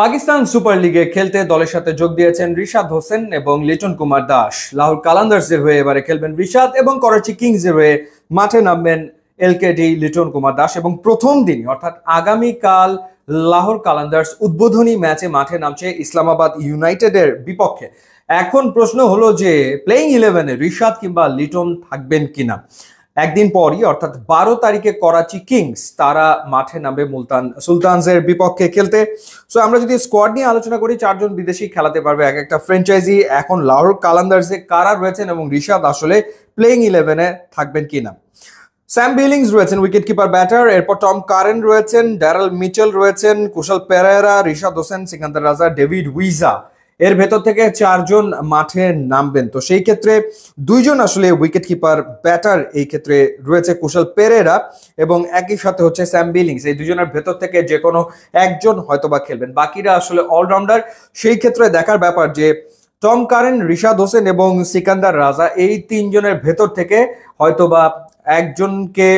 Pakistan super লিগে খেলতে দলের সাথে যোগ দিয়েছেন রিশাদ হোসেন এবং লিটন কুমার দাস। লাহোর কালান্দার্সের হয়ে এবারে খেলবেন রিশাদ এবং করাচি কিংসের হয়ে মাঠে নামবেন এলকেডি লিটন কুমার দাস। এবং প্রথম দিন অর্থাৎ আগামীকাল লাহোর কালান্দার্স উদ্বোধনী ম্যাচে মাঠে নামছে ইসলামাবাদ ইউনাইটেডের বিপক্ষে। এখন প্রশ্ন হলো যে প্লেইং ইলেভেনে রিশাদ কিংবা লিটন থাকবেন কিনা। একদিন পরই অর্থাৎ 12 তারিখে করাচি কিংস তারা মাঠে নামবে মুলতান সুলতানসের বিপক্ষে খেলতে। সো আমরা যদি স্কোয়াড নিয়ে আলোচনা করি, 4 জন বিদেশি খেলাতে পারবে এক একটা ফ্র্যাঞ্চাইজি। এখন লাহোর কালান্দার্সে কারা রয়েছেন এবং রিশাদ আসলে প্লেইং ইলেভেনে থাকবেন কিনা। স্যাম বিলিংস রয়েছেন উইকেট কিপার ব্যাটার, এরপর টম কারেন রয়েছেন, ড্যারেল মিচেল রয়েছেন, কুশল পেরেরা, রিশাদ হোসেন, সিকান্দার রাজা, ডেভিড উইজা। এর ভেতর থেকে 4 জন মাঠে নামবেন। তো সেই ক্ষেত্রে 2 জন আসলে উইকেট কিপার ব্যাটার এই ক্ষেত্রে রয়েছে কুশল পেরেরা এবং একই সাথে হচ্ছে স্যাম বিলিংস। এই 2 জনের ভেতর থেকে যে কোনো একজন হয়তোবা খেলবেন, বাকিরা আসলে অলরাউন্ডার। সেই ক্ষেত্রে দেখার ব্যাপার যে টম কারেন, রিশাদ হোসেন এবং সিকান্দার রাজা এই 3 জনের ভেতর থেকে হয়তোবা একজনকে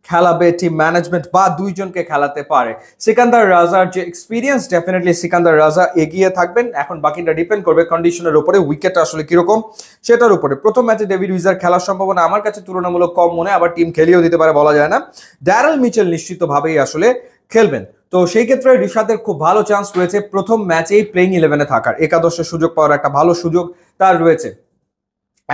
খেলাবে টিম ম্যানেজমেন্ট বা 2 জনকে খেলাতে পারে। সিকান্দার রাজার যে এক্সপিরিয়েন্স, ডেফিনেটলি সিকান্দার রাজা এগিয়ে থাকবেন। এখন বাকিটা ডিপেন্ড করবে কন্ডিশনের উপরে, উইকেট আসলে কিরকম সেটার উপরে। প্রথম ম্যাচে ডেভিড উইজার খেলার সম্ভাবনা আমার কাছে তুলনামূলক কম মনে, আবার টিম খেলিয়েও দিতে পারে, বলা যায় না। ড্যারেল মিচেল নিশ্চিতভাবেই আসলে খেলবেন। তো সেই ক্ষেত্রে রিশাদের খুব ভালো চান্স রয়েছে প্রথম ম্যাচেই প্লেইং ইলেভেনে থাকার, একাদশে সুযোগ পাওয়ার একটা ভালো সুযোগ তার রয়েছে।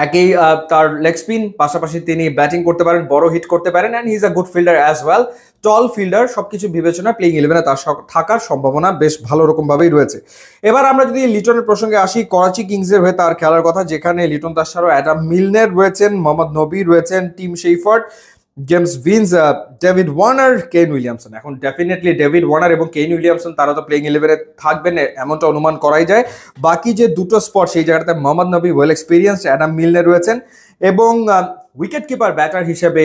একই তার লেগ স্পিন, পাশাপাশি তিনি ব্যাটিং করতে পারেন, বড় হিট করতে পারেন, and he is a good fielder as well. Tall fielder, সবকিছু বিবেচনা প্লেইং ইলেভেনে তার থাকার সম্ভাবনা বেশ ভালো রকম ভাবেই রয়েছে। এবার আমরা যদি লিটনের প্রসঙ্গে আসি, করাচি কিংসের হয়ে তার খেলার কথা, যেখানে লিটন দাস ছাড়াও অ্যাডাম মিলনের রয়েছেন, মোহাম্মদ নবী রয়েছেন, team shepherd, James Vince, David Warner, Kane Williamson. এখন ডেফিনেটলি ডেভিড ওয়ার্নার এবং কেন উইলিয়ামসন তারা তো প্লেইং ইলেভেনে থাকবেন এমনটা অনুমান করাই যায়। বাকি যে 2টো স্পট সেই জায়গাতে মোহাম্মদ নবী ওয়েল এক্সপিরিয়েন্সড, অ্যাডাম মিলনের রয়েছেন এবং উইকেট কিপার ব্যাটার হিসেবে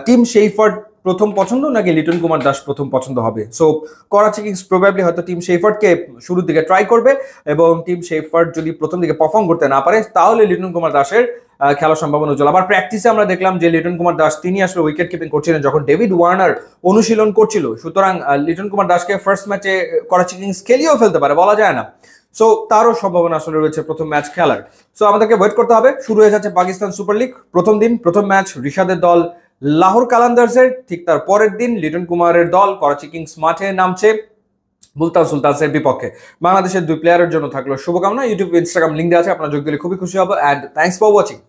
টিম শেফার্ড প্রথম পছন্দ নাকি লিটন কুমার দাস প্রথম পছন্দ হবে। সো করাচি কিংস প্রবাবলি হয়তো টিম শেফার্ডকে শুরুর দিকে ট্রাই করবে এবং টিম শেফার্ড যদি প্রথম দিকে পারফর্ম করতে না পারে তাহলে লিটন কুমার দাসের খেলার সম্ভাবনা উজ্জ্বল। আবার প্র্যাকটিসে আমরা দেখলাম যে লিটন কুমার দাস তিনি আসলে উইকেট কিপিং করছিলেন যখন ডেভিড ওয়ার্নার অনুশীলন করছিল। সুতরাং লিটন কুমার দাসকে ফার্স্ট ম্যাচে করাচি কিংস খেলিয়েও ফেলতে পারে, বলা যায় না। সো তারও সম্ভাবনা আসলে রয়েছে প্রথম ম্যাচ খেলার। সো আমাদেরকে ওয়েট করতে হবে। শুরু হয়ে যাচ্ছে পাকিস্তান সুপার লিগ, প্রথম দিন প্রথম ম্যাচ রিশাদের দল লাহোর কালান্দার্সের, ঠিক তার পরের দিন লিটন কুমারের দল করাচি কিংস মাঠে নামছে মুলতান সুলতানসের বিপক্ষে। বাংলাদেশের 2 প্লেয়ারের জন্য থাকলো শুভকামনা। ইউটিউব, ইনস্টাগ্রাম লিঙ্ক দেওয়া আছে, আপনারা যোগ দিলে খুবই খুশি হবো। And thanks for watching.